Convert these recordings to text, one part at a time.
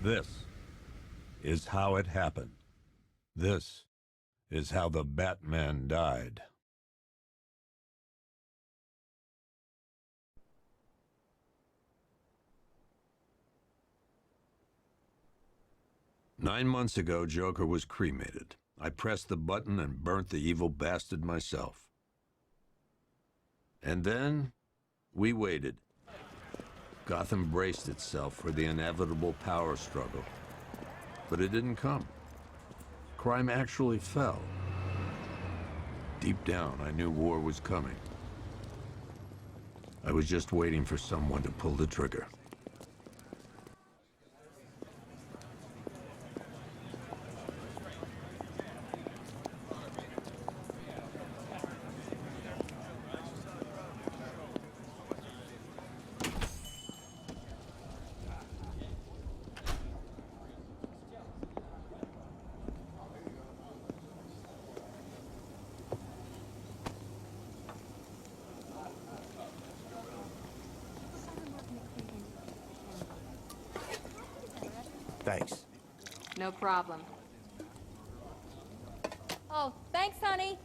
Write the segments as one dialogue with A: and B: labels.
A: This is how it happened. This is how the Batman died. Nine months ago, Joker was cremated. I pressed the button and burnt the evil bastard myself. And then, we waited. Gotham braced itself for the inevitable power struggle. But it didn't come. Crime actually fell. Deep down, I knew war was coming. I was just waiting for someone to pull the trigger.
B: Thanks.
C: No problem. Oh, thanks, honey.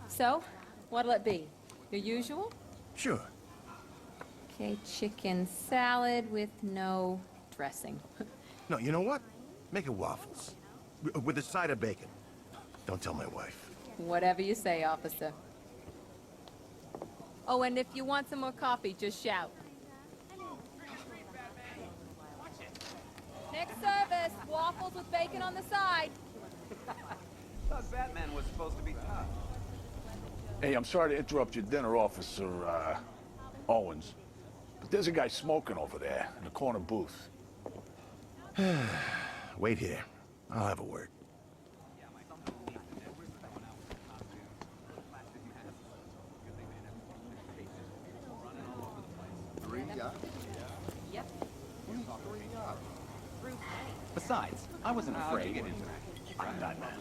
C: So, what'll it be? Your usual?
B: Sure.
C: Okay, chicken salad with no dressing.
B: No, you know what? Make it waffles. With a side of bacon. Don't tell my wife.
C: Whatever you say, officer. Oh, and if you want some more coffee, just shout. Next service, waffles with bacon on the side.
D: Thought Batman was supposed to be tough.
E: Hey, I'm sorry to interrupt your dinner, Officer, Owens. But there's a guy smoking over there in the corner booth.
B: Wait here. I'll have a word.
C: Yep.
D: Besides, I wasn't afraid.
E: I'm not, man.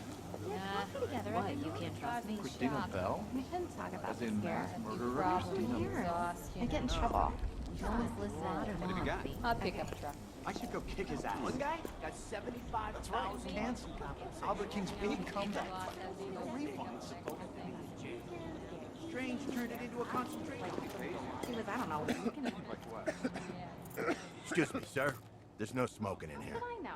F: Together, I think you can't trust me.
D: Christina Bell?
F: We shouldn't talk about
D: As in
F: scare.
D: murderer?
F: I get in trouble. You always listen.
D: What have you got?
C: I'll pick up a truck.
G: I should go kick his ass. One guy got 75,000 cancel. Albert King's big comeback. No refunds. Strange turned it into a concentration camp.
F: He was, I don't know, looking at
B: Excuse me, sir. There's no smoking in here.
F: I know.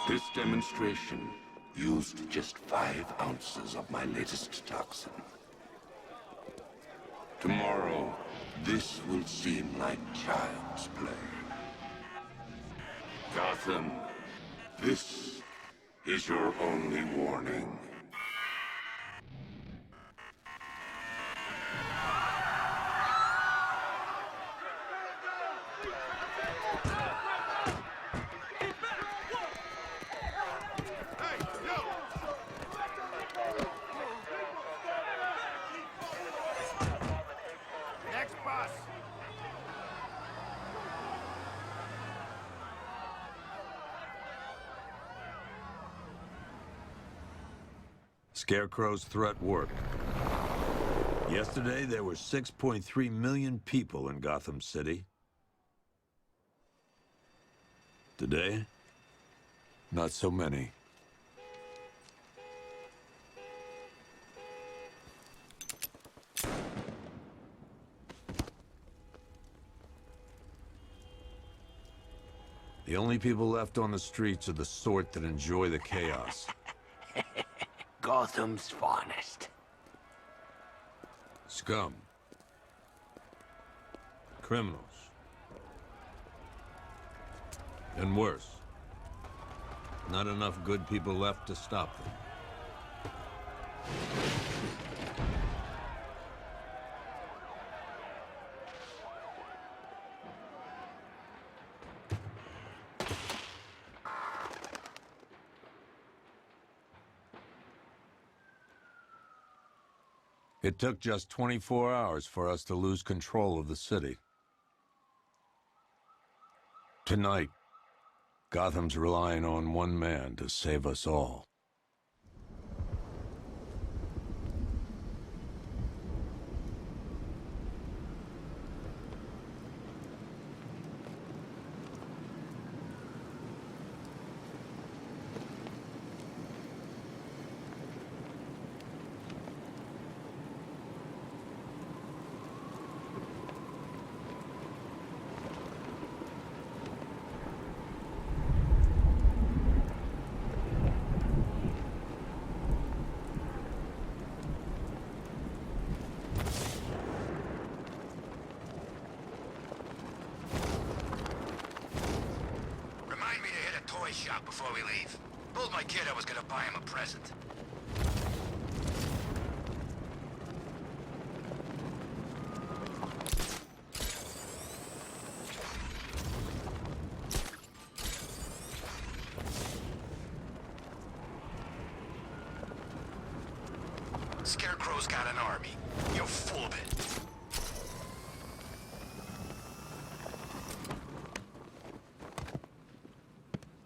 H: This demonstration used just 5 ounces of my latest toxin. Tomorrow, this will seem like child's play. Gotham, this is your only warning.
B: Next bus!
A: Scarecrow's threat worked. Yesterday, there were 6.3 million people in Gotham City. Today, not so many. The only people left on the streets are the sort that enjoy the chaos.
H: Gotham's finest.
A: Scum. Criminals. And worse. Not enough good people left to stop them. It took just 24 hours for us to lose control of the city. Tonight, Gotham's relying on one man to save us all.
I: Shop before we leave. Told my kid I was gonna buy him a present. Scarecrow's got an army. You're full of it.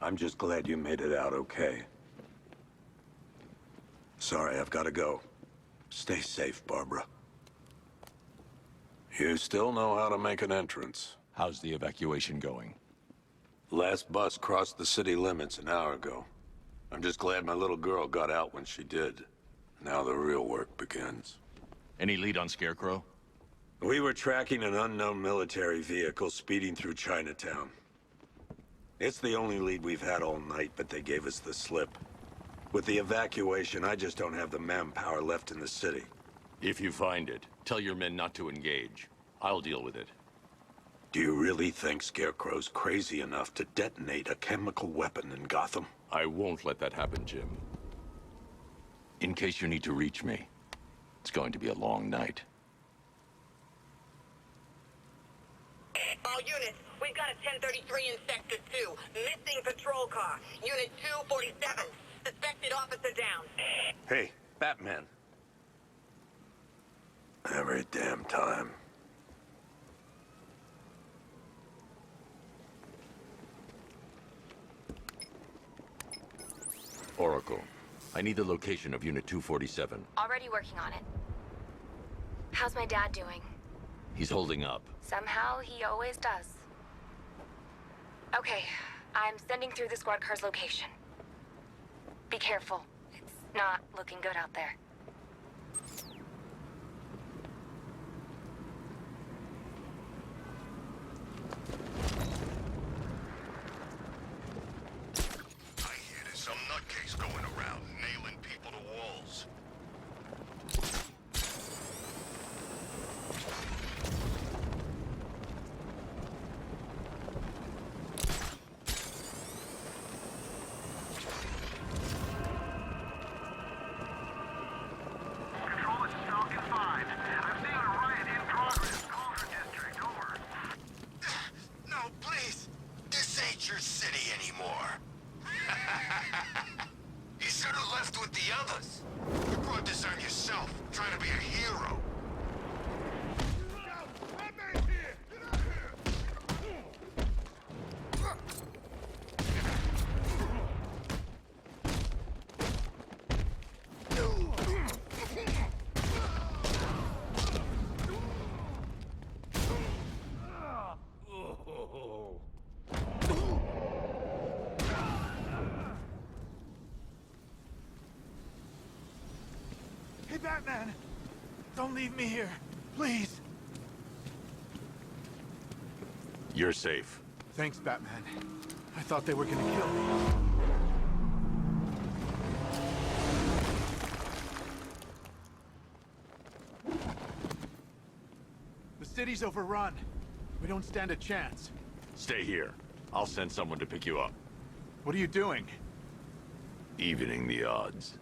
A: I'm just glad you made it out okay. Sorry, I've got to go. Stay safe, Barbara. You still know how to make an entrance.
J: How's the evacuation going?
A: Last bus crossed the city limits an hour ago. I'm just glad my little girl got out when she did. Now the real work begins.
J: Any lead on Scarecrow?
A: We were tracking an unknown military vehicle speeding through Chinatown. It's the only lead we've had all night, but they gave us the slip. With the evacuation, I just don't have the manpower left in the city.
J: If you find it, tell your men not to engage. I'll deal with it.
A: Do you really think Scarecrow's crazy enough to detonate a chemical weapon in Gotham?
J: I won't let that happen, Jim. In case you need to reach me, it's going to be a long night.
K: All units, we've got a 1033 in Sector 2. Missing patrol car. Unit 247. Suspected officer down.
A: Hey, Batman. Every damn time.
J: Oracle, I need the location of Unit 247.
F: Already working on it. How's my dad doing?
J: He's holding up.
F: Somehow, he always does. Okay, I'm sending through the squad car's location. Be careful. It's not looking good out there.
I: I hear there's some nutcase going around, nailing people to walls. Your city anymore. You should have left with the others. You brought this on yourself, trying to be a hero.
B: Hey, Batman! Don't leave me here, please.
J: You're safe.
B: Thanks, Batman.
G: I thought they were gonna kill me. The city's overrun. We don't stand a chance.
J: Stay here. I'll send someone to pick you up.
G: What are you doing?
J: Evening the odds.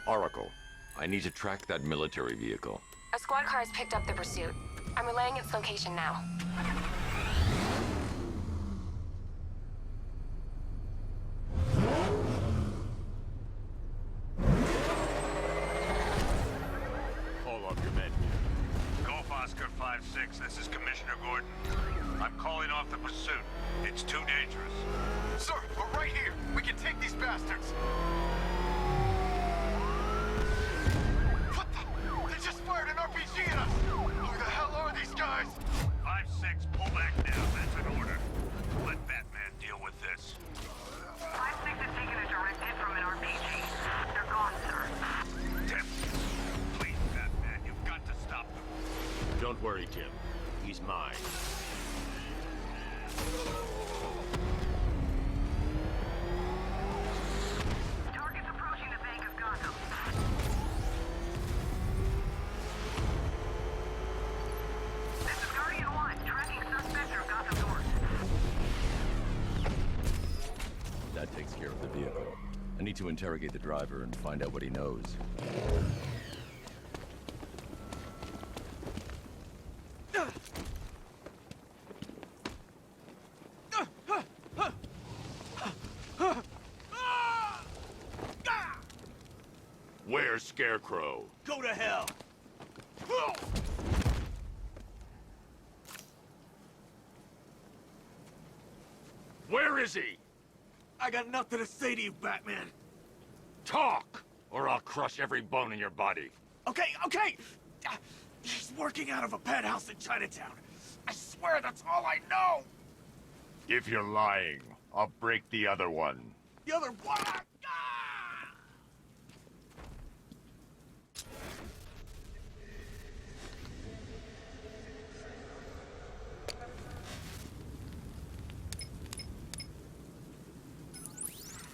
J: Oracle, I need to track that military vehicle.
F: A squad car has picked up the pursuit. I'm relaying its location now.
J: Call off your men.
L: Golf Oscar 5-6, this is Commissioner Gordon. I'm calling off the pursuit. It's too dangerous.
I: Sir, we're right here. We can take these bastards. What the? They just fired an RPG at us. Who the hell are these guys?
L: 5-6, pull back now. That's an order. Let Batman deal with this.
K: 5-6 has taken a direct hit from an RPG. They're gone, sir.
L: Tim, please, Batman, you've got to stop them.
J: Don't worry, Tim. He's mine.
K: Target's approaching the bank of Gotham. This is Guardian 1, tracking suspect near Gotham North.
J: That takes care of the vehicle. I need to interrogate the driver and find out what he knows. Where's Scarecrow?
G: Go to hell!
J: Where is he?
G: I got nothing to say to you, Batman.
J: Talk, or I'll crush every bone in your body.
G: Okay. He's working out of a penthouse in Chinatown. I swear that's all I know.
J: If you're lying, I'll break the other one.
G: The other one.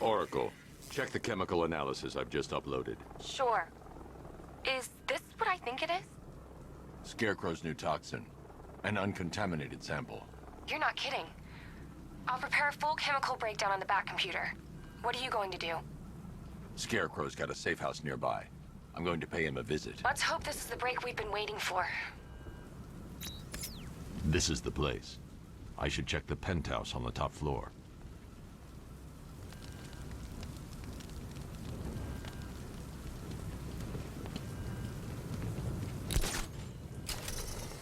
J: Oracle, check the chemical analysis I've just uploaded.
F: Sure. Is this what I think it is?
J: Scarecrow's new toxin. An uncontaminated sample.
F: You're not kidding. I'll prepare a full chemical breakdown on the back computer. What are you going to do?
J: Scarecrow's got a safe house nearby. I'm going to pay him a visit.
F: Let's hope this is the break we've been waiting for.
J: This is the place. I should check the penthouse on the top floor.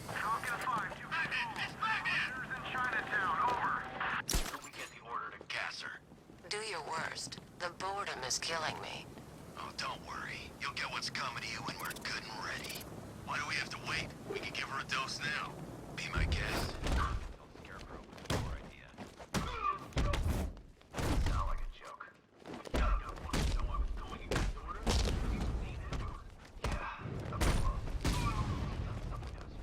K: Falcon 5, you Leaders in Chinatown, over.
I: We get the order to gas her.
M: Do your worst. The boredom is killing me.
I: Oh, don't worry. You'll get what's coming to you when we're good and ready. Why do we have to wait? We can give her a dose now. Be my guest. Scarecrow with your idea. Sound like a joke. Gotta go. Want to know I was going against order? Yeah, up close. Something else.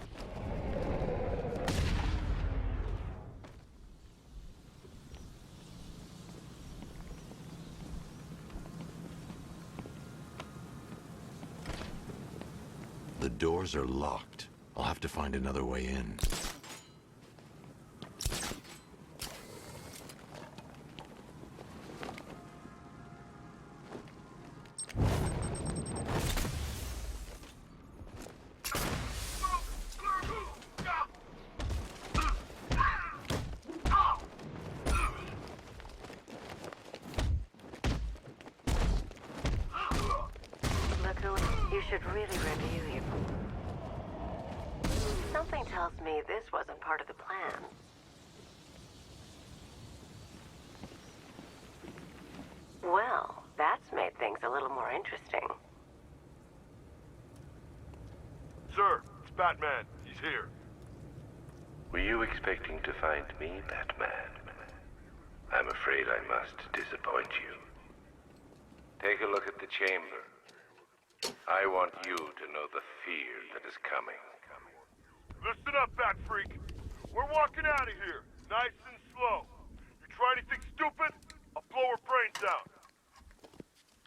J: The doors are locked. I'll have to find another way in.
M: Look, you should really review your... Something tells me this wasn't part of the plan. Well, that's made things a little more interesting.
N: Sir, it's Batman. He's
L: here.
H: Were you expecting to find me, Batman? I'm afraid I must disappoint you. Take a look at the chamber. I want you to know the fear that is coming.
L: Listen up, Bat Freak. We're walking out of here, nice and slow. You try anything stupid, I'll blow her brains out.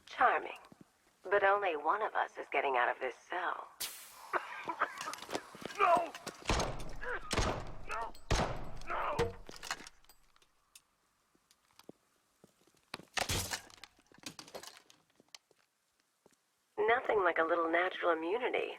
M: Charming. But only one of us is getting out of this cell.
L: No! No! No!
M: Nothing like a little natural immunity.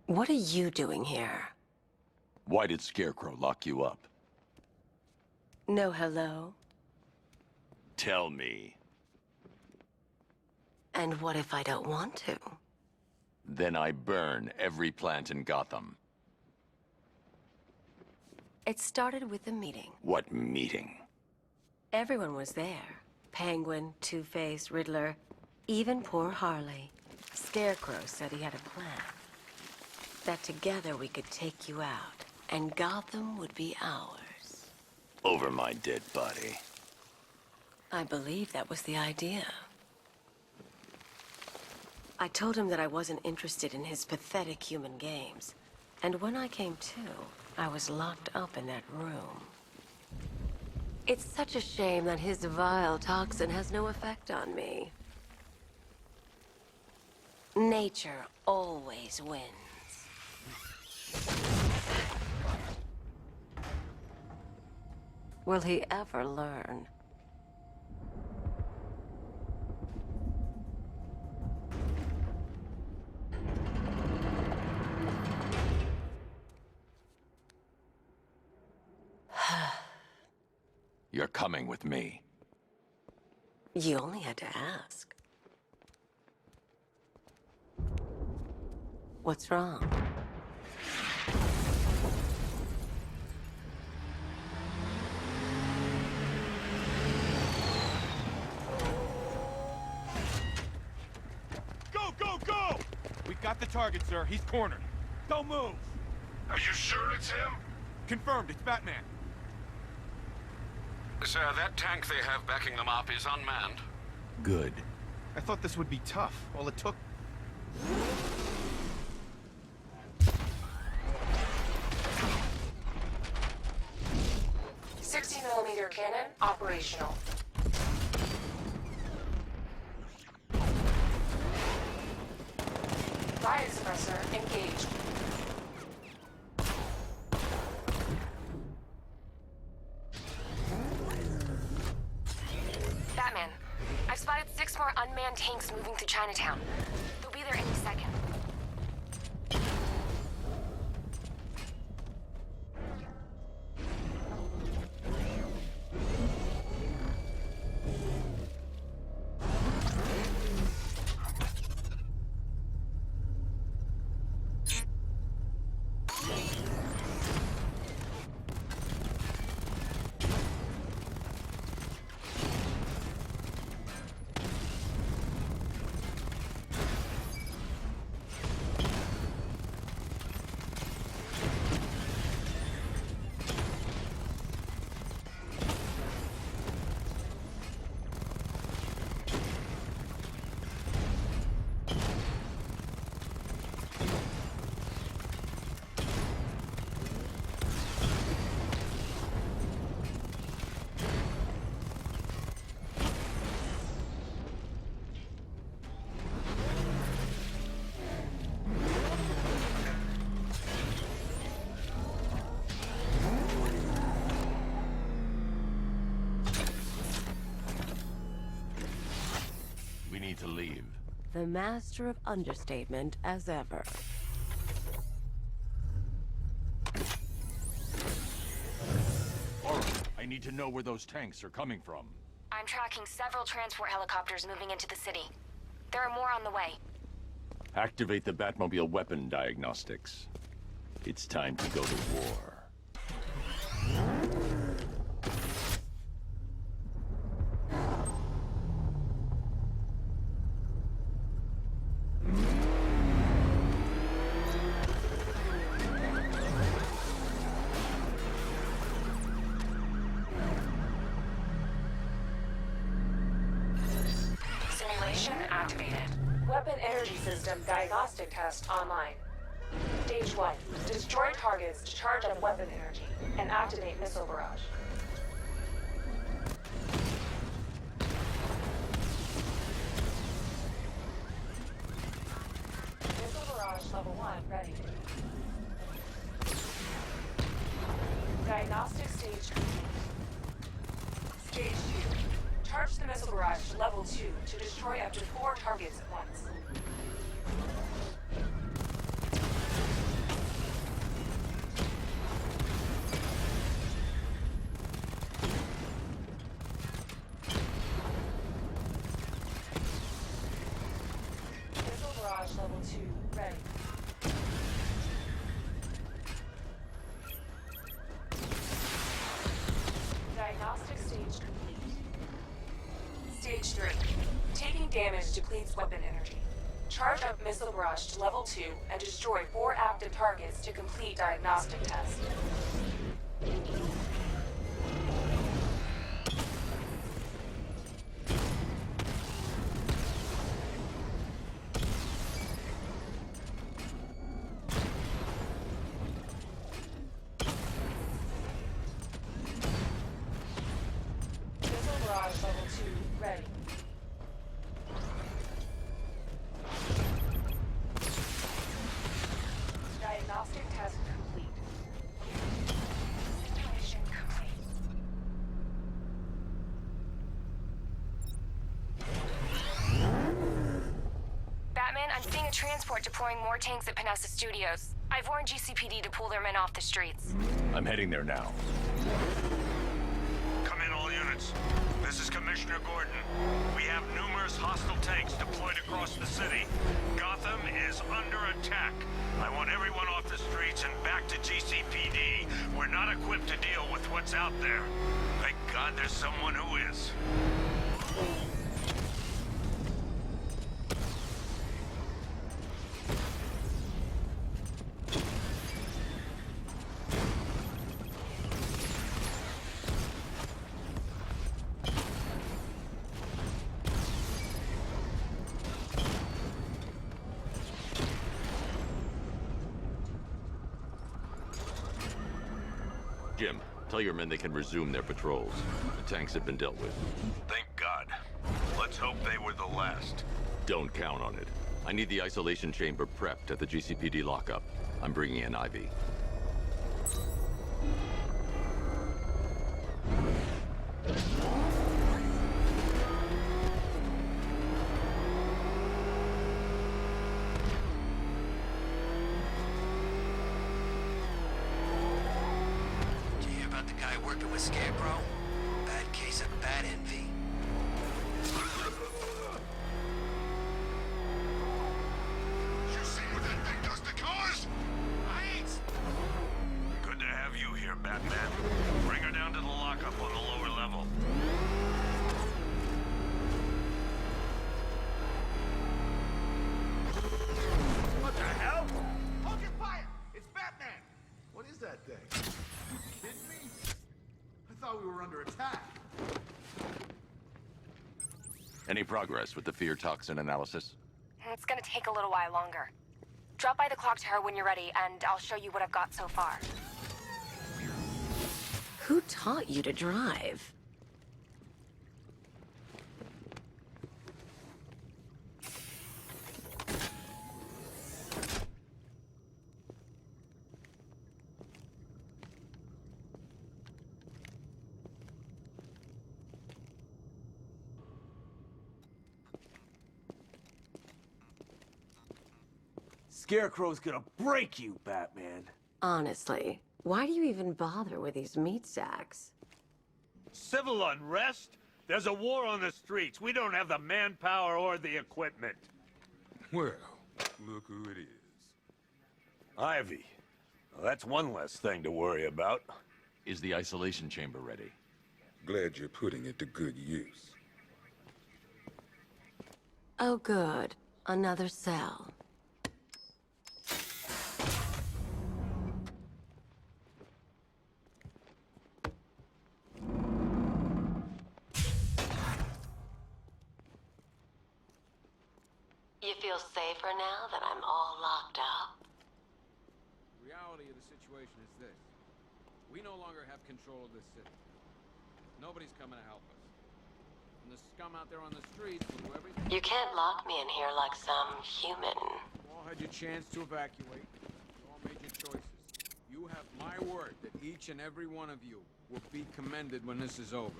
M: What are you doing here?
J: Why did Scarecrow lock you up?
M: No hello?
J: Tell me.
M: And what if I don't want to?
J: Then I burn every plant in Gotham.
M: It started with a meeting.
J: What meeting?
M: Everyone was there. Penguin, Two-Face, Riddler, even poor Harley. Scarecrow said he had a plan. That together we could take you out, and Gotham would be ours.
J: Over my dead body.
M: I believe that was the idea. I told him that I wasn't interested in his pathetic human games. And when I came to, I was locked up in that room. It's such a shame that his vile toxin has no effect on me. Nature always wins. Will he ever learn?
J: You're coming with me.
M: You only had to ask. What's wrong?
L: Go! We got the target, sir. He's cornered. Don't move!
I: Are you sure it's him?
L: Confirmed, it's Batman.
N: Sir, that tank they have backing them up is unmanned.
J: Good.
B: I thought this would be tough. All it took...
F: $60mm cannon operational. Fire suppressor engaged. Batman, I've spotted 6 more unmanned tanks moving through Chinatown. They'll be there any second.
J: To leave.
M: The master of understatement as ever.
J: I need to know where those tanks are coming from.
F: I'm tracking several transport helicopters moving into the city. There are more on the way.
J: Activate the Batmobile weapon diagnostics. It's time to go to war.
F: Simulation activated. Weapon energy system diagnostic test online. Stage 1. Destroy targets to charge up weapon energy and activate missile barrage. Missile barrage level 1 ready. Diagnostic stage complete. Stage 2. Charge the missile barrage to level 2 to destroy up to 4 targets at once. Missile barrage level 2 ready. Diagnostic stage complete. Stage 3. Taking damage depletes weapon energy. Charge up missile barrage to level 2 and destroy 4 active targets to complete diagnostic test. Missile barrage level 2 ready. Diagnostic test complete. Simulation complete. Batman, I'm seeing a transport deploying more tanks at Panessa Studios. I've warned GCPD to pull their men off the streets.
J: I'm heading there now.
L: Come in, all units. This is Commissioner Gordon. We have numerous hostile tanks deployed across the city. Gotham is under attack. I want everyone off the streets and back to GCPD. We're not equipped to deal with what's out there. Thank God there's someone who is.
J: Jim, tell your men they can resume their patrols. The tanks have been dealt with.
L: Thank God. Let's hope they were the last.
J: Don't count on it. I need the isolation chamber prepped at the GCPD lockup. I'm bringing in Ivy.
G: Did you hear about the guy working with Scarecrow? Bad case of bat envy.
L: You see what that thing does to cars? Good to have you here, Batman. Bring her down to the lockup on the lower level.
B: What the hell? Hold your fire! It's Batman! What is that thing? You kidding me? I thought we were under attack.
J: Any progress with the fear toxin analysis?
F: It's gonna take a little while longer. Drop by the clock tower when you're ready, and I'll show you what I've got so far.
M: Who taught you to drive?
G: Scarecrow's gonna break you, Batman.
M: Honestly, why do you even bother with these meat sacks?
G: Civil unrest?
L: There's a war on the streets. We don't have the manpower or the equipment.
O: Well, look who it is.
A: Ivy. Well, that's one less thing to worry about.
J: Is the isolation chamber ready?
O: Glad you're putting it to good use.
M: Oh, good. Another cell. You feel safer now that I'm all locked up?
P: The reality of the situation is this. We no longer have control of this city. Nobody's coming to help us. And the scum out there on the streets will do everything.
M: You can't lock me in here like some human.
P: You all had your chance to evacuate. You all made your choices. You have my word that each and every one of you will be commended when this is over.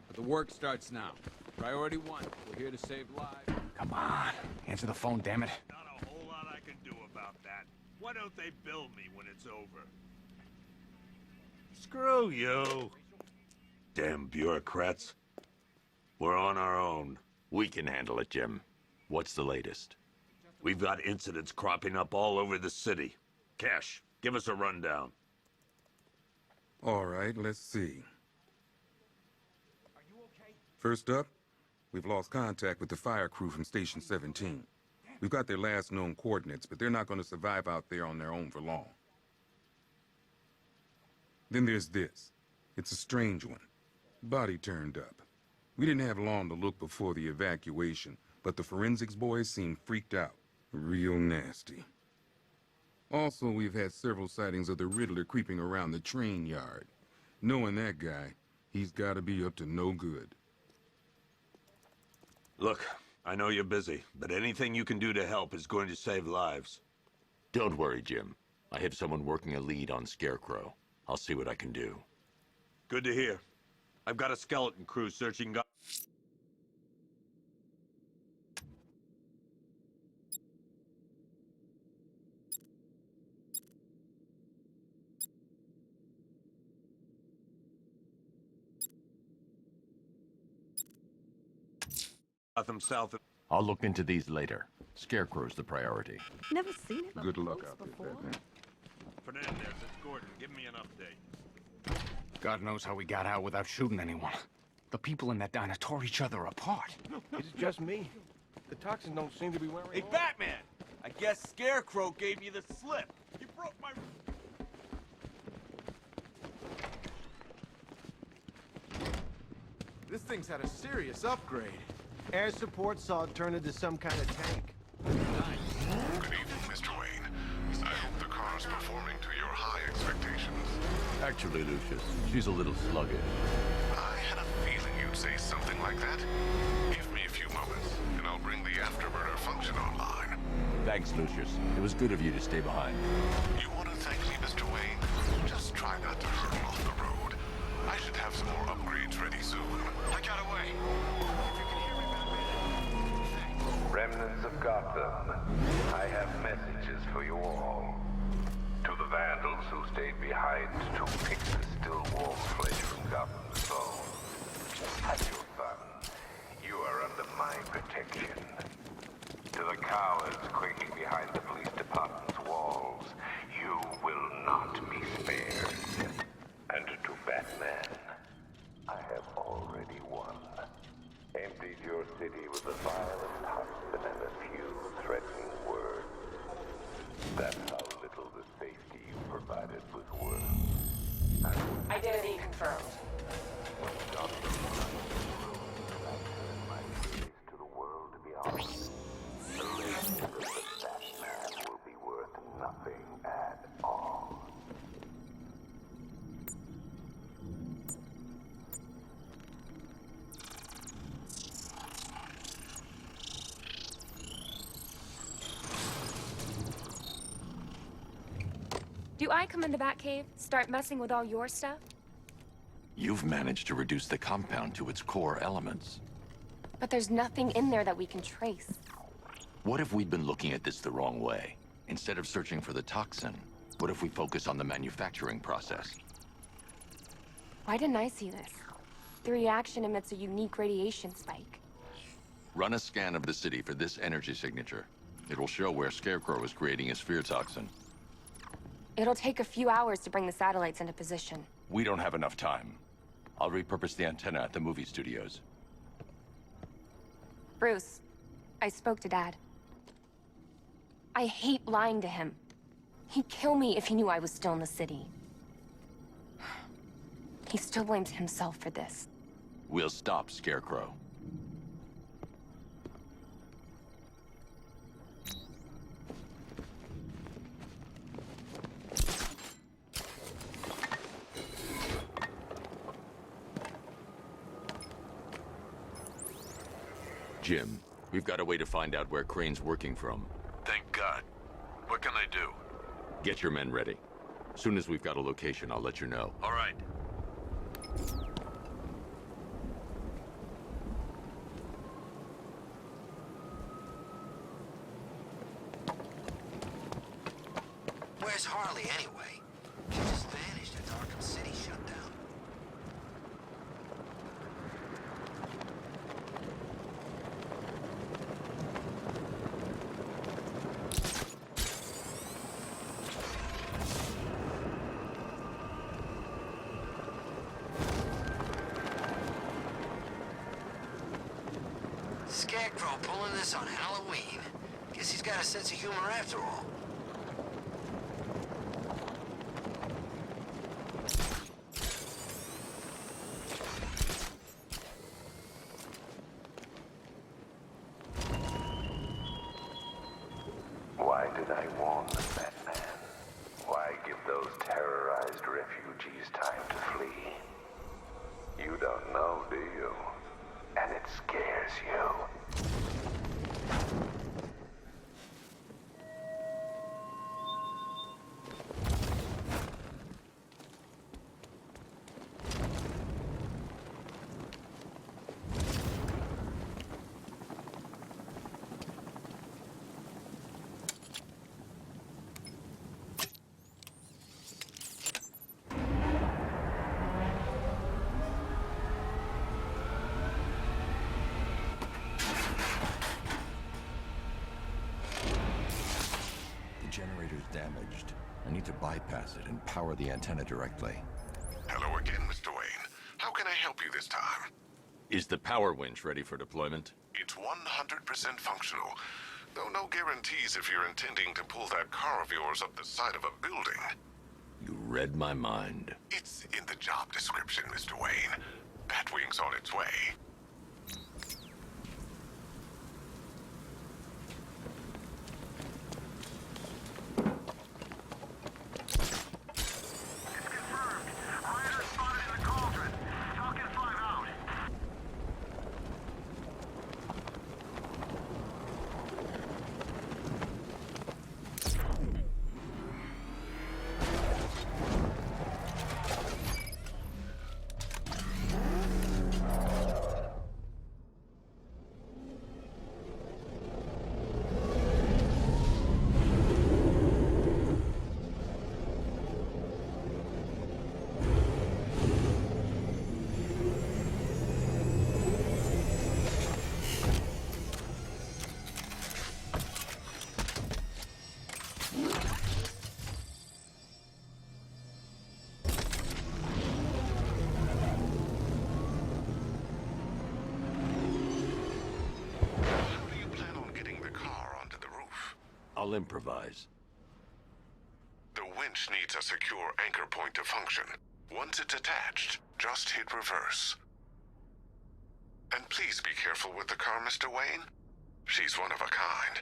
P: But the work starts now. Priority one, we're here to save lives.
G: Come on, answer the phone, damn it.
L: Not a whole lot I can do about that. Why don't they bill me when it's over?
A: Screw you. Damn bureaucrats. We're on our own.
J: We can handle it, Jim. What's the latest?
A: We've got incidents cropping up all over the city. Cash, give us a rundown.
O: All right, let's see. First up, we've lost contact with the fire crew from Station 17. We've got their last known coordinates, but they're not going to survive out there on their own for long. Then there's this. It's a strange one. Body turned up. We didn't have long to look before the evacuation, but the forensics boys seemed freaked out. Real nasty. Also, we've had several sightings of the Riddler creeping around the train yard. Knowing that guy, he's got to be up to no good.
A: Look, I know you're busy, but anything you can do to help is going to save lives.
J: Don't worry, Jim. I have someone working a lead on Scarecrow. I'll see what I can do.
A: Good to hear. I've got a skeleton crew searching... Gotham South...
J: I'll look into these later. Scarecrow's the priority.
C: Never seen him.
O: Good luck out there, Batman.
L: Fernandez, it's Gordon. Give me an update.
G: God knows how we got out without shooting anyone. The people in that diner tore each other apart.
B: Is it just me? The toxins don't seem to be wearing
D: Hey,
B: off.
D: Batman! I guess Scarecrow gave you the slip. You broke my...
B: This thing's had a serious upgrade. Air support saw it turn into some kind of tank.
I: Good evening, Mr. Wayne. I hope the car's performing to your high expectations.
J: Actually, Lucius, she's a little sluggish.
I: I had a feeling you'd say something like that. Give me a few moments, and I'll bring the afterburner function online.
J: Thanks, Lucius. It was good of you to stay behind.
I: You want to thank me, Mr. Wayne? Just try not to hurtle off the road. I should have some more upgrades ready soon. I got away. If you can hear me, Batman.
H: Remnants of Gotham, I have messages for you all. To the vandals who stayed behind to pick the still warm flesh from Gotham's bones. Have your fun. You are under my protection. To the cowards quaking behind the police department's walls, you will not be spared. And to Batman, I have already won. Emptied your city with a violent husband and a few threatening words. That's how little the safety you provided was worth.
F: Identity confirmed.
H: To the world beyond. The legend of the Batman will be worth nothing at all.
Q: Do I come in the Batcave, start messing with all your stuff?
J: You've managed to reduce the compound to its core elements.
Q: But there's nothing in there that we can trace.
J: What if we'd been looking at this the wrong way? Instead of searching for the toxin, what if we focus on the manufacturing process?
Q: Why didn't I see this? The reaction emits a unique radiation spike.
J: Run a scan of the city for this energy signature. It will show where Scarecrow is creating a sphere toxin.
Q: It'll take a few hours to bring the satellites into position.
J: We don't have enough time. I'll repurpose the antenna at the movie studios.
Q: Bruce, I spoke to Dad. I hate lying to him. He'd kill me if he knew I was still in the city. He still blames himself for this.
J: We'll stop Scarecrow. Jim, we've got a way to find out where Crane's working from.
R: Thank God. What can I do?
J: Get your men ready. Soon as we've got a location, I'll let you know.
R: All right.
S: Where's Harley, anyway? She just vanished after Arkham City shut down. Scarecrow pulling this on Halloween. Guess he's got a sense of humor after all.
H: Why did I warn them, Batman? Why give those terrorized refugees time to flee? You don't know, do you? And it scares you.
J: Generator's damaged. I need to bypass it and power the antenna directly.
I: Hello again, Mr. Wayne. How can I help you this time?
J: Is the power winch ready for deployment?
I: It's 100% functional, though no guarantees if you're intending to pull that car of yours up the side of a building.
J: You read my mind.
I: It's in the job description, Mr. Wayne. Batwing's on its way.
J: I'll improvise.
I: The winch needs a secure anchor point to function. Once it's attached, just hit reverse. And please be careful with the car, Mr. Wayne. She's one of a kind.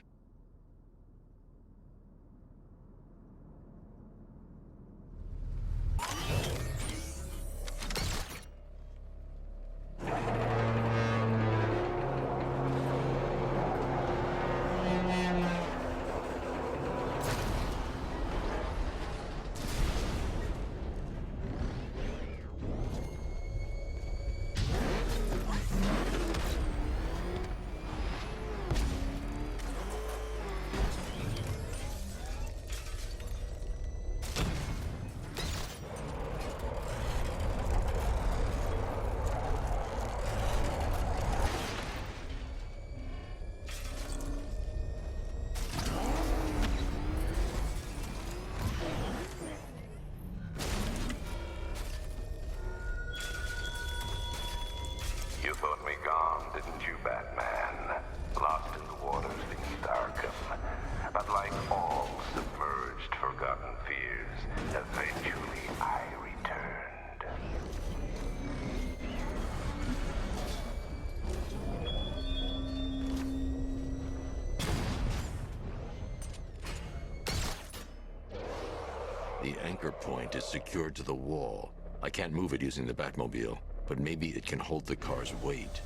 J: The anchor point is secured to the wall. I can't move it using the Batmobile, but maybe it can hold the car's weight.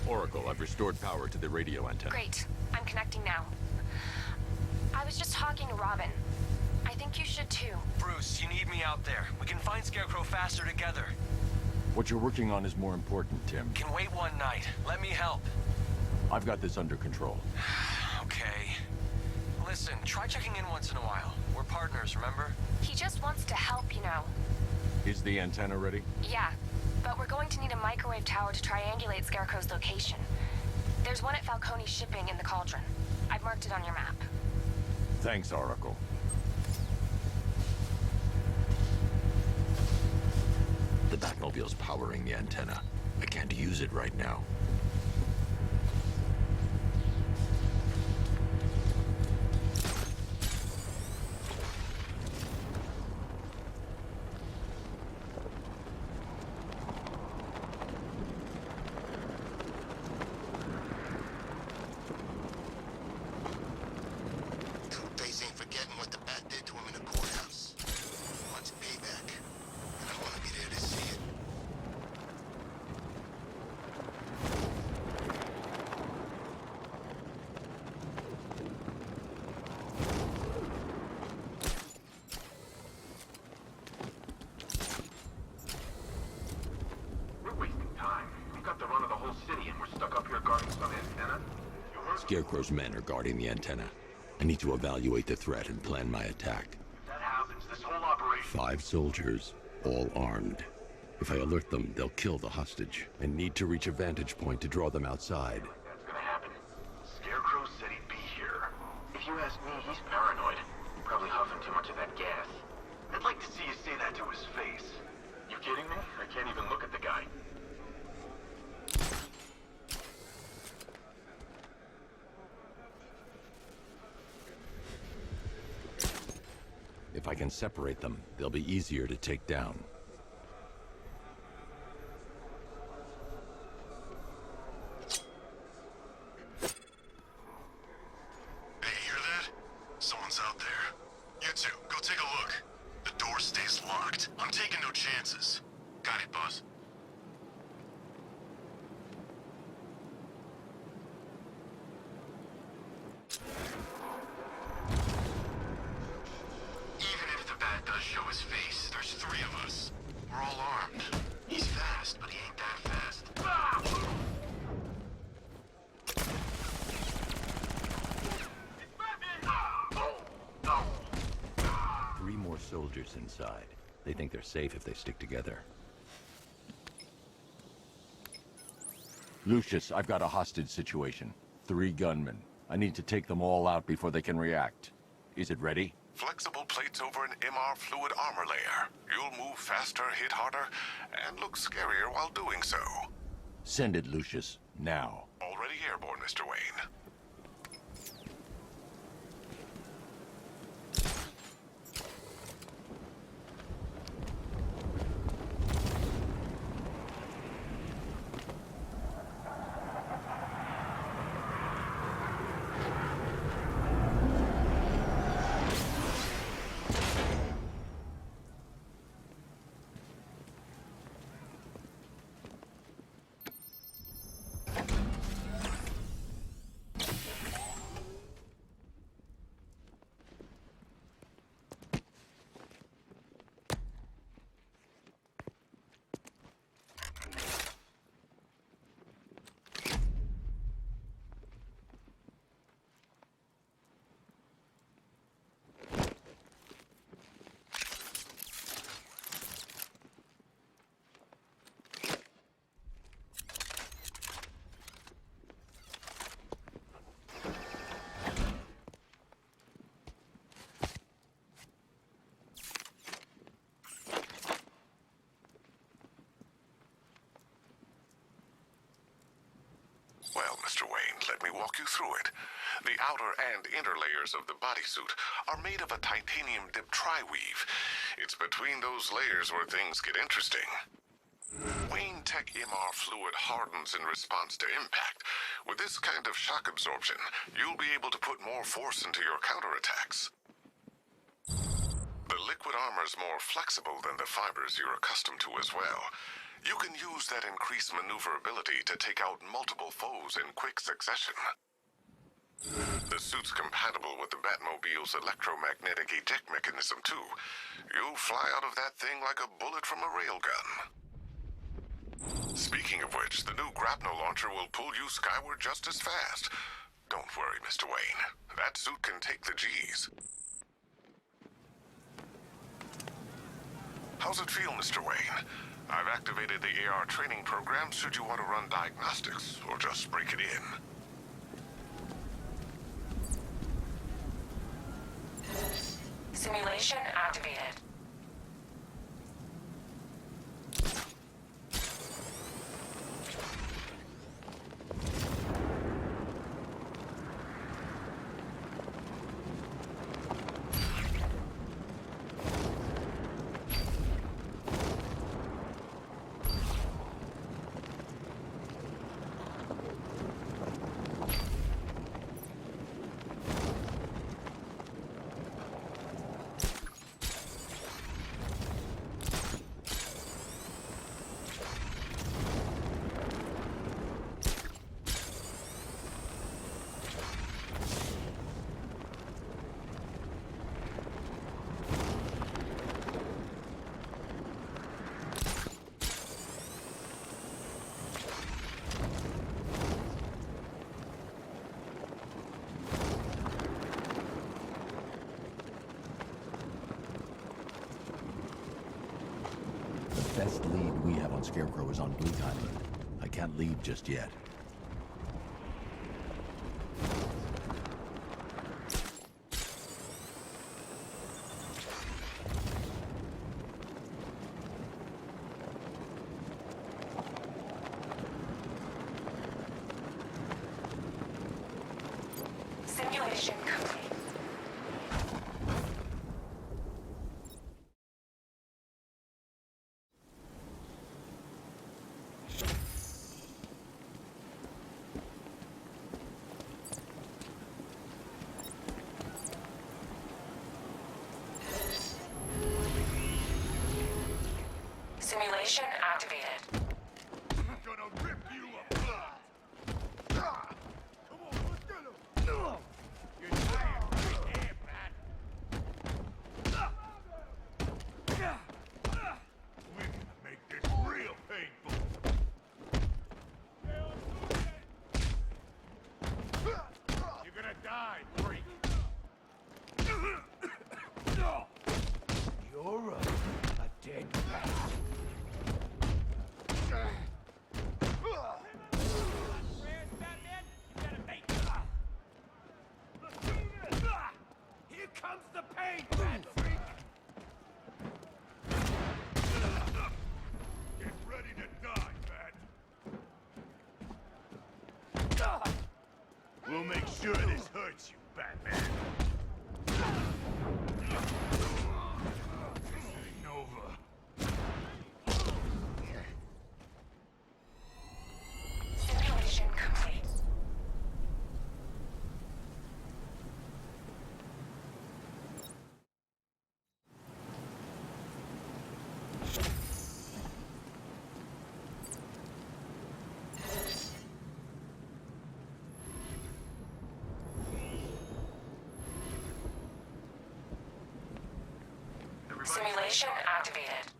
J: Oracle, I've restored power to the radio antenna.
Q: Great. I'm connecting now. I was just talking to Robin. I think you should too.
T: Bruce, you need me out there. We can find Scarecrow faster together.
J: What you're working on is more important, Tim.
T: Can wait one night. Let me help.
J: I've got this under control.
T: Okay. Listen, try checking in once in a while. We're partners, remember?
Q: He just wants to help, you know.
J: Is the antenna ready?
Q: Yeah, but we're going to need a microwave tower to triangulate Scarecrow's location. There's one at Falcone Shipping in the Cauldron. I've marked it on your map.
J: Thanks, Oracle. The Batmobile's powering the antenna. I can't use it right now.
S: Two-Face ain't forgetting what the Bat did to him in the courthouse. Wants payback. And I want to be there to see it.
R: We're wasting time. We've got the run of the whole city and we're stuck up here guarding some antenna. You heard?
J: Scarecrow's men are guarding the antenna. I need to evaluate the threat and plan my attack.
R: If that happens, this whole operation...
J: 5 soldiers, all armed. If I alert them, they'll kill the hostage, and need to reach a vantage point to draw them outside.
R: That's gonna happen. Scarecrow said he'd be here. If you ask me, he's paranoid. Probably huffing too much of that gas. I'd like to see you say that to his face. You kidding me? I can't even look at the guy.
J: If I can separate them, they'll be easier to take down.
I: Hey, hear that? Someone's out there. You two, go take a look. The door stays locked. I'm taking no chances. Got it, boss. Even if the Bat does show his face, there's 3 of us. We're all armed. He's fast, but he ain't that fast.
J: Three more soldiers inside. They think they're safe if they stick together. Lucius, I've got a hostage situation. 3 gunmen. I need to take them all out before they can react. Is it ready?
I: Flexible plates over an MR fluid armor layer. You'll move faster, hit harder, and look scarier while doing so.
J: Send it, Lucius. Now.
I: Already airborne, Mr. Wayne. walk you through it. The outer and inner layers of the bodysuit are made of a titanium-dipped tri-weave. It's between those layers where things get interesting. Wayne Tech MR fluid hardens in response to impact. With this kind of shock absorption, you'll be able to put more force into your counterattacks. The liquid armor's more flexible than the fibers you're accustomed to as well. You can use that increased maneuverability to take out multiple foes in quick succession. The suit's compatible with the Batmobile's electromagnetic eject mechanism, too. You'll fly out of that thing like a bullet from a railgun. Speaking of which, the new grapnel launcher will pull you skyward just as fast. Don't worry, Mr. Wayne. That suit can take the G's. How's it feel, Mr. Wayne? I've activated the AR training program should you want to run diagnostics, or just break it in.
F: Simulation activated.
U: The best lead we have on Scarecrow is on Bleak Island. I can't leave just yet.
F: Simulation complete. Simulation activated.
B: I'm gonna rip you apart! Come on, let's get him! You're tired right there, Bat. We're gonna make this real painful. You're gonna die, freak. You're a dead bat. Here comes the pain, bad freak! Get ready to die, Bat. We'll make sure this hurts you, Batman. This ain't over.
F: Simulation complete. Simulation activated.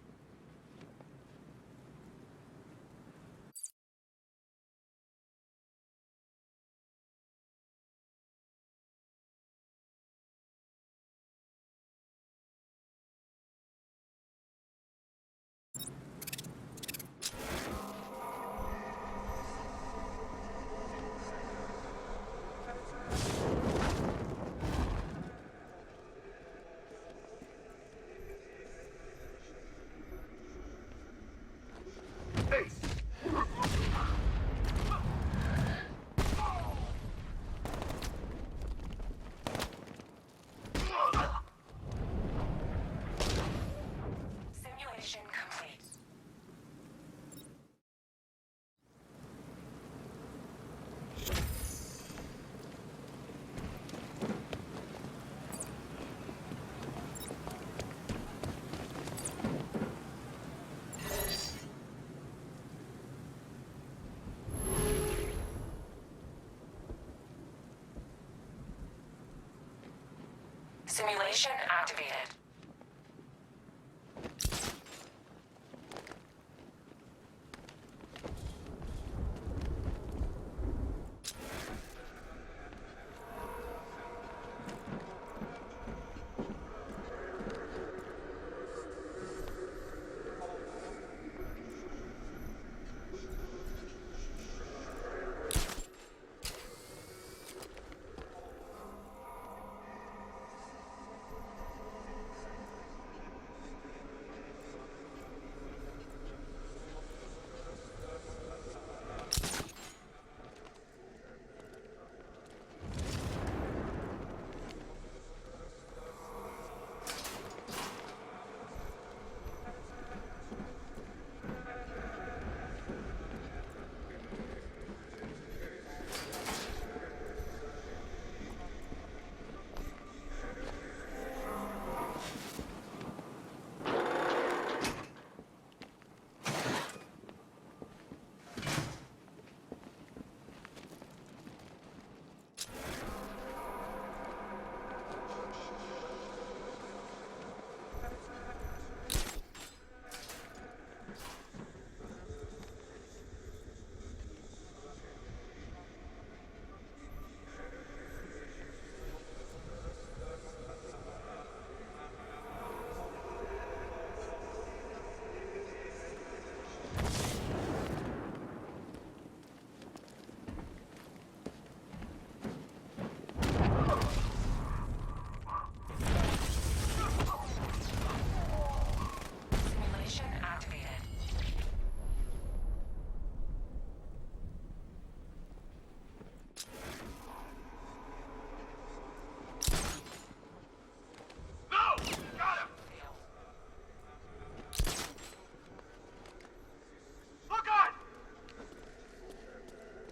F: Simulation activated.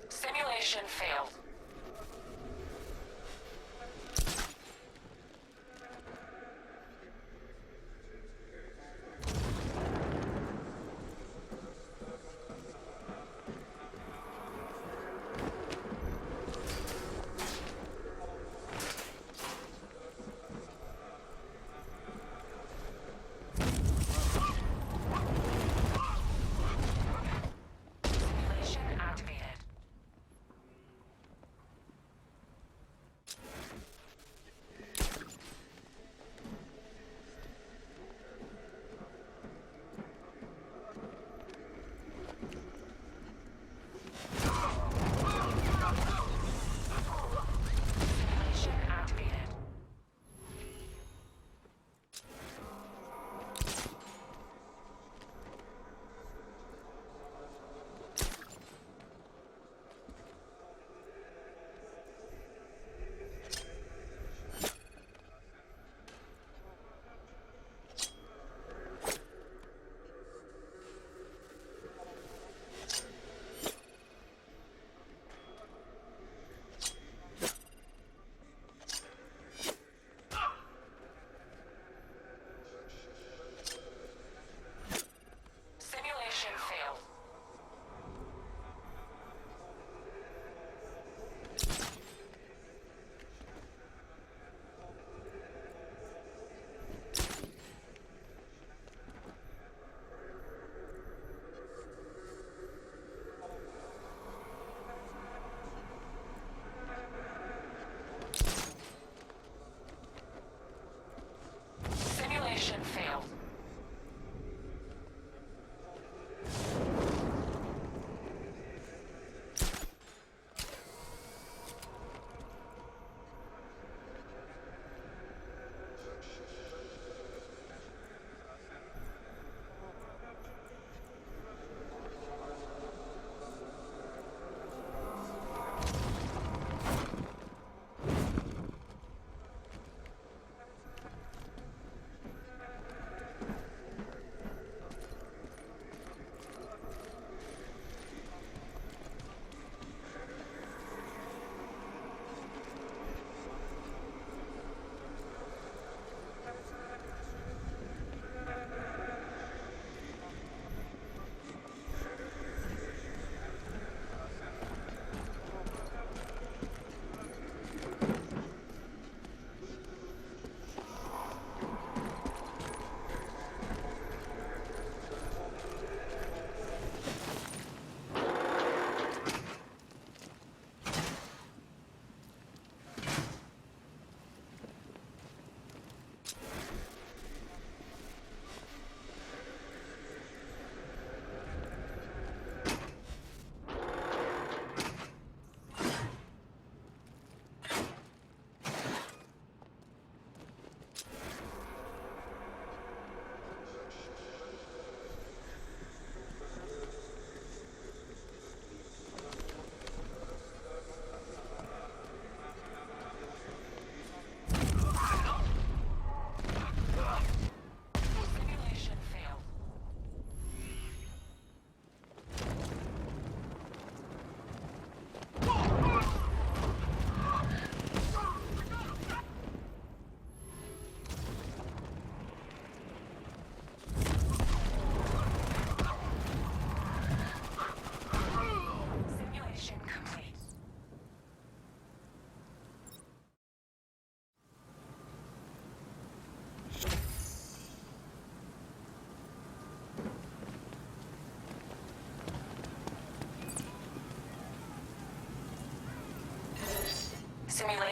F: Simulation failed. Simulation activated.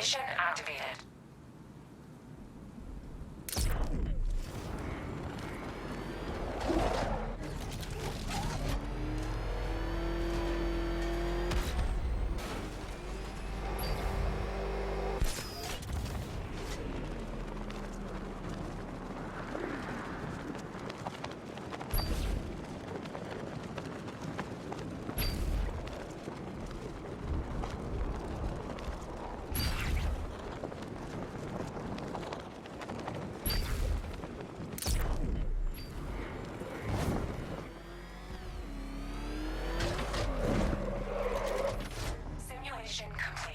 F: Simulation activated. Simulation complete.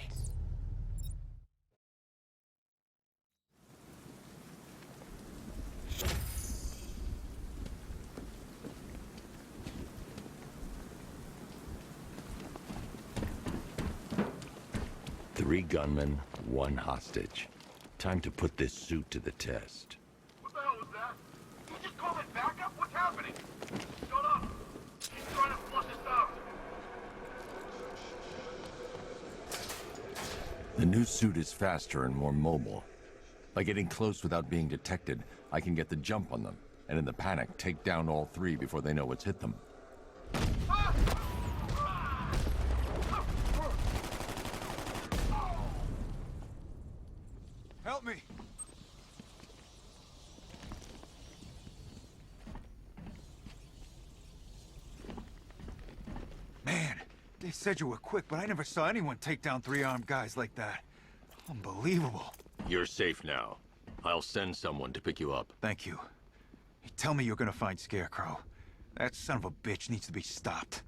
J: Three gunmen, one hostage. Time to put this suit to the test.
B: What the hell was that? You just call it backup? What's happening? Shut up! He's trying to flush us out.
U: The new suit is faster and more mobile. By getting close without being detected, I can get the jump on them, and in the panic, take down all three before they know what's hit them.
B: Help me! Man, they said you were quick, but I never saw anyone take down three armed guys like that. Unbelievable.
J: You're safe now. I'll send someone to pick you up.
B: Thank you. Hey, tell me you're gonna find Scarecrow. That son of a bitch needs to be stopped.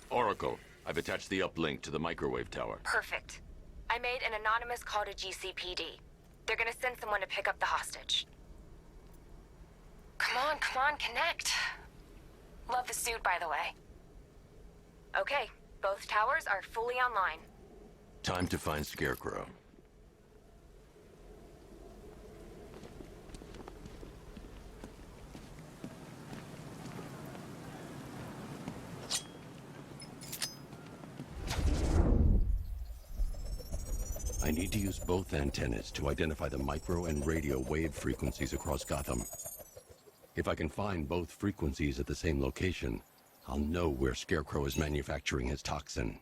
J: Oracle, I've attached the uplink to the microwave tower.
Q: Perfect. I made an anonymous call to GCPD. They're gonna send someone to pick up the hostage. Come on, connect. Love the suit, by the way. Okay, both towers are fully online.
J: Time to find Scarecrow. I need to use both antennas to identify the micro and radio wave frequencies across Gotham. If I can find both frequencies at the same location, I'll know where Scarecrow is manufacturing his toxin.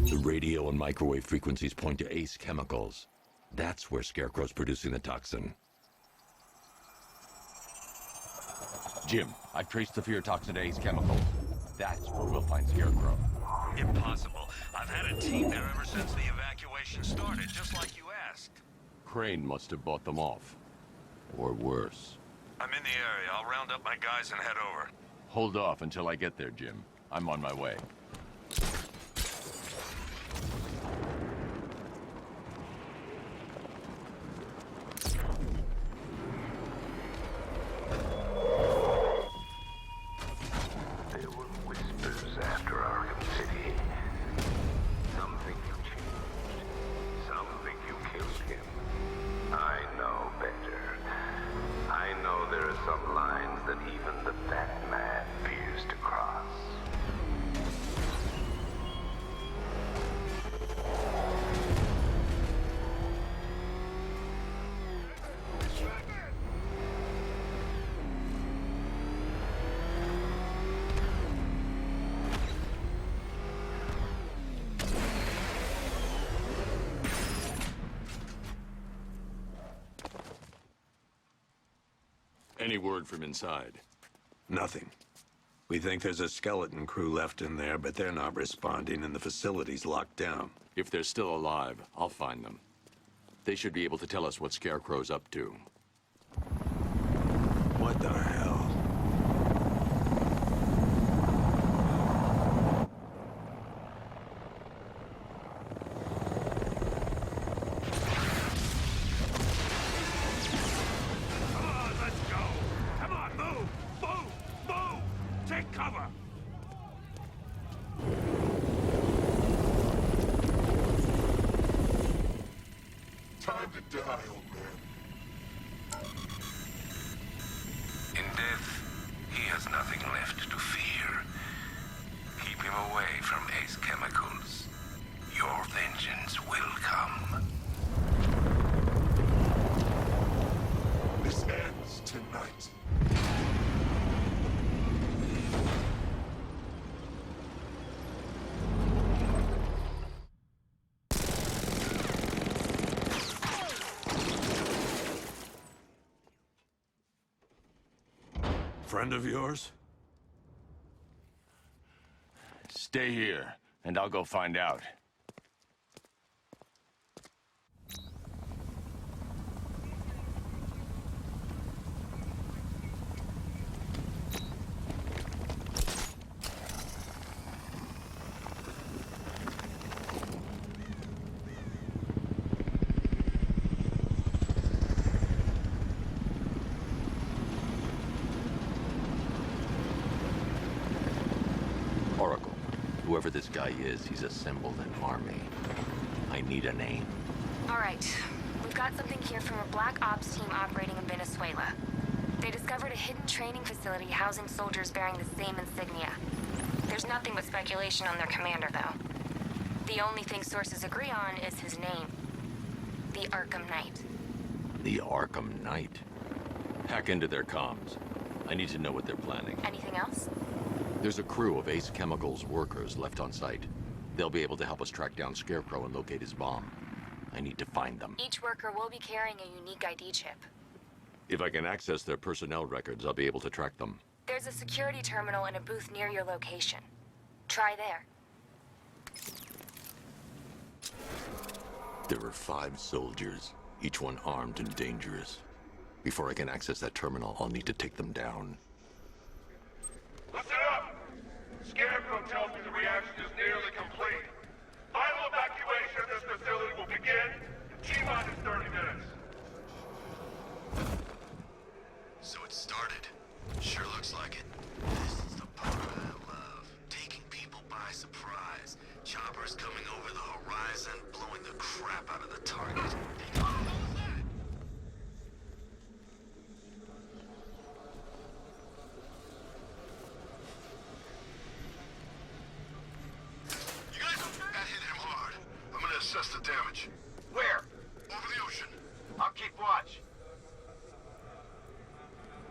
J: The radio and microwave frequencies point to Ace Chemicals. That's where Scarecrow's producing the toxin. Jim, I've traced the fear toxin to Ace Chemicals. That's where we'll find Scarecrow.
L: Impossible. I've had a team there ever since the evacuation started, just like you asked.
J: Crane must have bought them off. Or worse.
L: I'm in the area. I'll round up my guys and head over.
J: Hold off until I get there, Jim. I'm on my way.
H: There were whispers after Arkham City. Some think you changed. Some think you killed him. I know better. I know there are some lines that even the Batman fears to cross.
J: Any word from inside?
A: Nothing. We think there's a skeleton crew left in there, but they're not responding and the facility's locked down.
J: If they're still alive, I'll find them.
U: They should be able to tell us what Scarecrow's up to.
A: What the hell?
L: Come on, let's go! Come on, move! Move! Move! Take cover!
I: Time to die, old man.
H: In death, he has nothing left to fear. Keep him away from Ace Chemicals. Your vengeance will come.
I: This ends tonight.
A: Friend of yours?
U: Stay here, and I'll go find out. Oracle, whoever this guy is, he's assembled an army. I need a name.
Q: All right. We've got something here from a Black Ops team operating in Venezuela. They discovered a hidden training facility housing soldiers bearing the same insignia. There's nothing but speculation on their commander, though. The only thing sources agree on is his name. The Arkham Knight.
U: The Arkham Knight? Hack into their comms. I need to know what they're planning.
Q: Anything else?
U: There's a crew of Ace Chemicals workers left on site. They'll be able to help us track down Scarecrow and locate his bomb. I need to find them.
Q: Each worker will be carrying a unique ID chip.
U: If I can access their personnel records, I'll be able to track them.
Q: There's a security terminal in a booth near your location. Try there.
U: There are 5 soldiers, each one armed and dangerous. Before I can access that terminal, I'll need to take them down.
I: Listen up! Scarecrow tells me the reaction is nearly complete. Final evacuation of this facility will begin in T-minus 30 minutes.
S: So it started. Sure looks like it. This is the part I love. Taking people by surprise. Choppers coming over the horizon, blowing the crap out of the target.
I: Assess the damage.
R: Where?
I: Over the ocean.
R: I'll keep watch.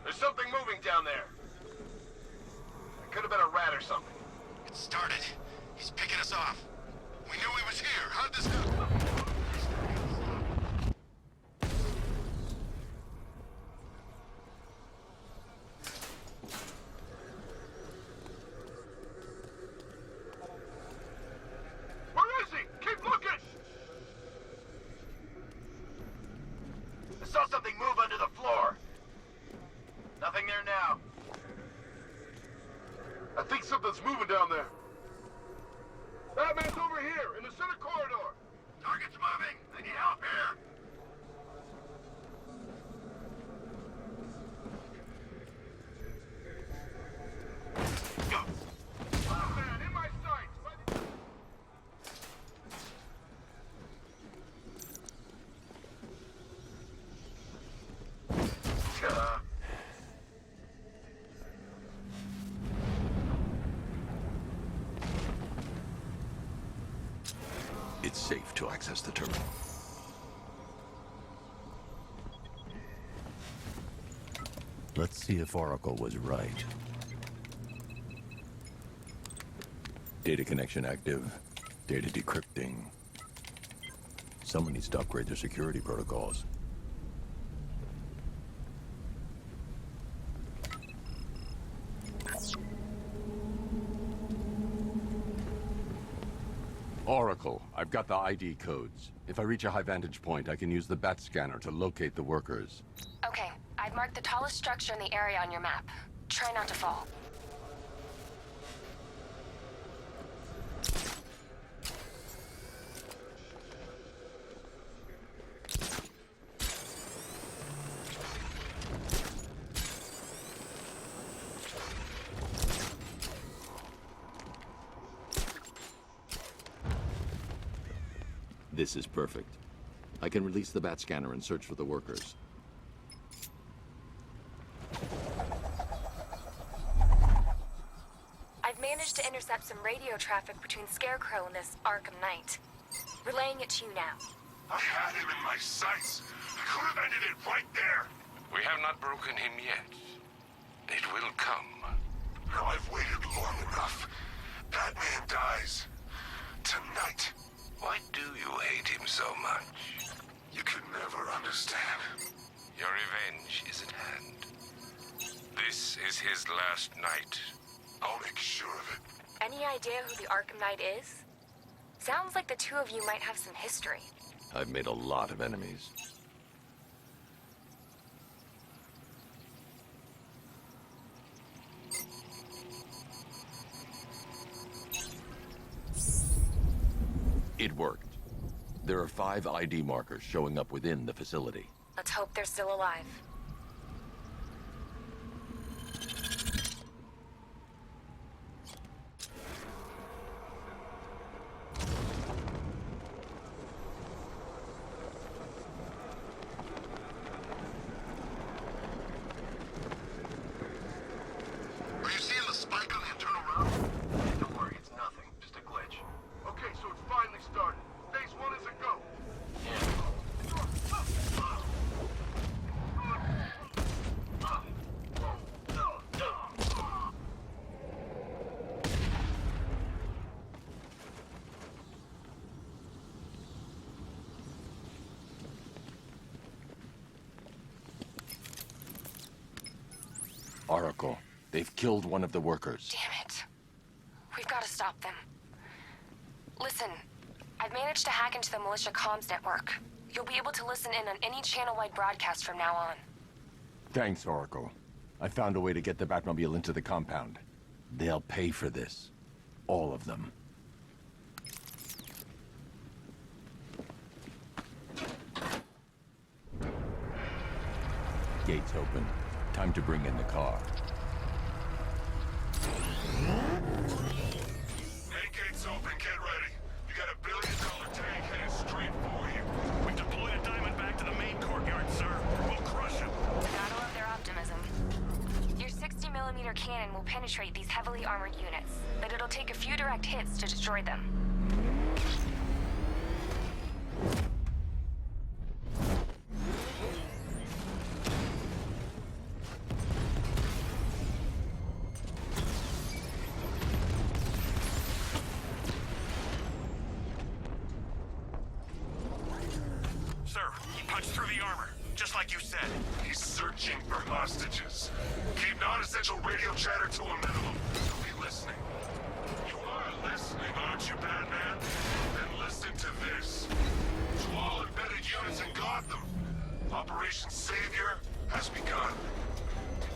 R: There's something moving down there. It could have been a rat or something.
S: It started. He's picking us off. We knew he was here. How'd this happen?
R: Where is he? Keep looking! I saw something move under the floor. Nothing there now.
I: I think something's moving down there. Batman's over here, in the center corridor.
R: Target's moving! I need help here!
I: Batman, in my sights!
U: It's safe to access the terminal. Let's see if Oracle was right. Data connection active. Data decrypting. Someone needs to upgrade their security protocols.
J: Oracle, I've got the ID codes. If I reach a high vantage point, I can use the bat scanner to locate the workers.
Q: Okay, I've marked the tallest structure in the area on your map. Try not to fall.
J: This is perfect. I can release the bat scanner and search for the workers.
Q: I've managed to intercept some radio traffic between Scarecrow and this Arkham Knight. Relaying it to you now.
I: I had him in my sights. I could have ended it right there.
H: We have not broken him yet. It will come.
I: Now I've waited long enough. Batman dies. Tonight.
H: Why do you hate him so much?
I: You could never understand.
H: Your revenge is at hand. This is his last night.
I: I'll make sure of it.
Q: Any idea who the Arkham Knight is? Sounds like the two of you might have some history.
J: I've made a lot of enemies. It worked. There are 5 ID markers showing up within the facility.
Q: Let's hope they're still alive.
I: Are you seeing the spike on the internal route?
R: Don't worry, it's nothing. Just a glitch.
B: Okay, so it's finally started. Phase 1 is a go.
J: Oracle, they've killed one of the workers.
Q: Damn it. We've got to stop them. Listen, I've managed to hack into the militia comms network. You'll be able to listen in on any channel-wide broadcast from now on.
J: Thanks, Oracle. I found a way to get the Batmobile into the compound. They'll pay for this. All of them. Gates open. Time to bring in the car.
I: Main gates open, get ready. You got $1 billion tank headed straight for you.
L: We've deployed a diamond back to the main courtyard, sir. We'll crush him.
Q: Gotta love their optimism. Your 60mm cannon will penetrate these heavily armored units, but it'll take a few direct hits to destroy them.
L: Sir, he punched through the armor, just like you said.
I: He's searching for hostages. Keep non-essential radio chatter to a minimum. He'll be listening. You are listening, aren't you, Batman? Then listen to this. To all embedded units in Gotham, Operation Savior has begun.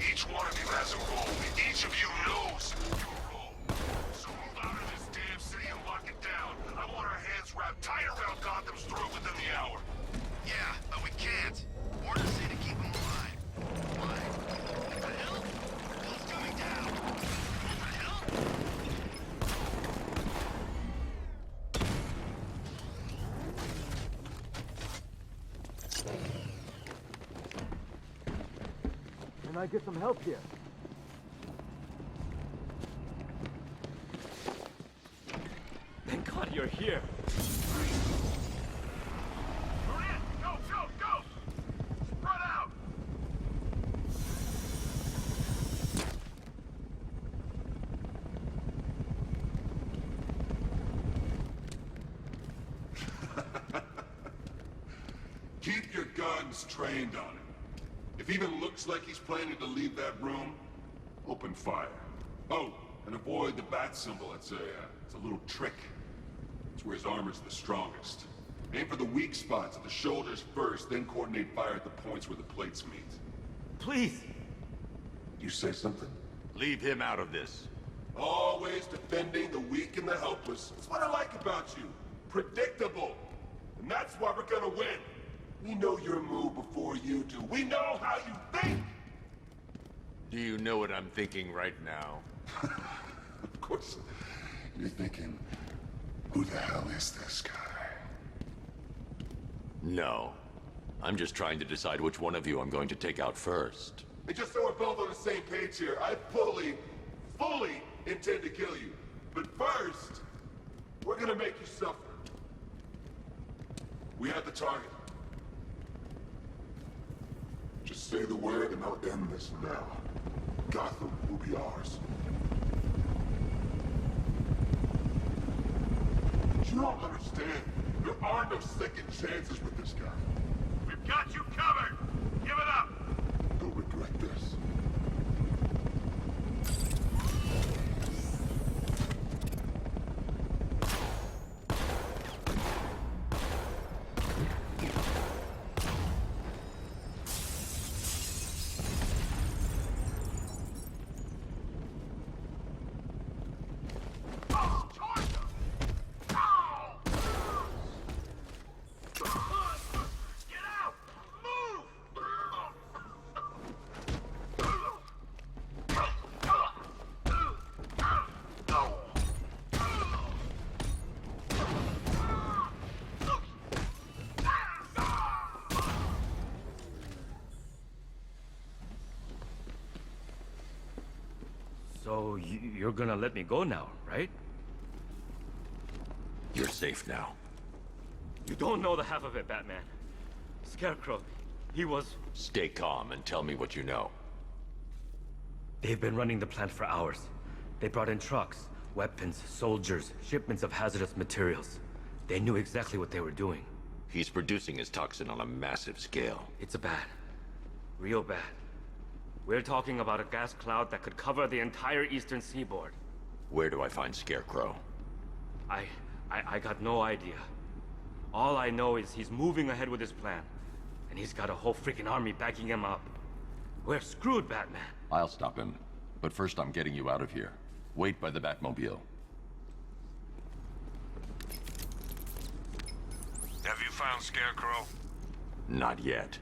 I: Each one of you has a role. Each of you knows your role. So move out of this damn city and lock it down. I want our hands wrapped tight around Gotham's throat within the hour.
S: Yeah, but we can't. Orders say to keep him alive. Why? What the hell? Hell's coming down. What the hell?
G: Can I get some help here? Thank God you're here.
B: Go, go, go! Spread out!
I: Keep your guns trained on him. If he even looks like he's planning to leave that room, open fire. Oh, and avoid the bat symbol. It's a little trick.
E: It's where his armor's the strongest. Aim for the weak spots at the shoulders first, then coordinate fire at the points where the plates meet.
U: Please!
E: You say something?
U: Leave him out of this.
E: Always defending the weak and the helpless. That's what I like about you. Predictable. And that's why we're gonna win. We know your move before you do. We know how you think!
U: Do you know what I'm thinking right now?
E: Of course. You're thinking, who the hell is this guy?
U: No. I'm just trying to decide which one of you I'm going to take out first.
E: And just so we're both on the same page here, I fully intend to kill you. But first, we're gonna make you suffer. We have the target. Just say the word and I'll end this now. Gotham will be ours. You don't understand. There are no second chances with this guy.
B: We've got you covered! Give it up!
E: You'll regret this.
V: So you're gonna let me go now, right?
U: You're safe now.
V: You don't know the half of it, Batman. Scarecrow, he was...
U: Stay calm and tell me what you know.
V: They've been running the plant for hours. They brought in trucks, weapons, soldiers, shipments of hazardous materials. They knew exactly what they were doing.
U: He's producing his toxin on a massive scale.
V: It's bad. Real bad. We're talking about a gas cloud that could cover the entire eastern seaboard.
U: Where do I find Scarecrow?
V: I got no idea. All I know is he's moving ahead with his plan. And he's got a whole freaking army backing him up. We're screwed, Batman.
U: I'll stop him. But first I'm getting you out of here. Wait by the Batmobile.
L: Have you found Scarecrow?
U: Not yet.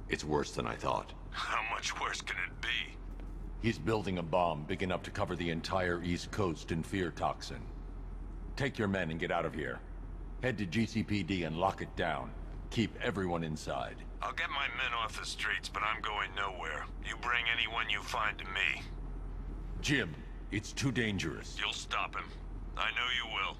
U: It's worse than I thought.
L: How much worse can it be?
U: He's building a bomb big enough to cover the entire East Coast in fear toxin. Take your men and get out of here. Head to GCPD and lock it down. Keep everyone inside.
L: I'll get my men off the streets, but I'm going nowhere. You bring anyone you find to me.
U: Jim, it's too dangerous.
L: You'll stop him. I know you will.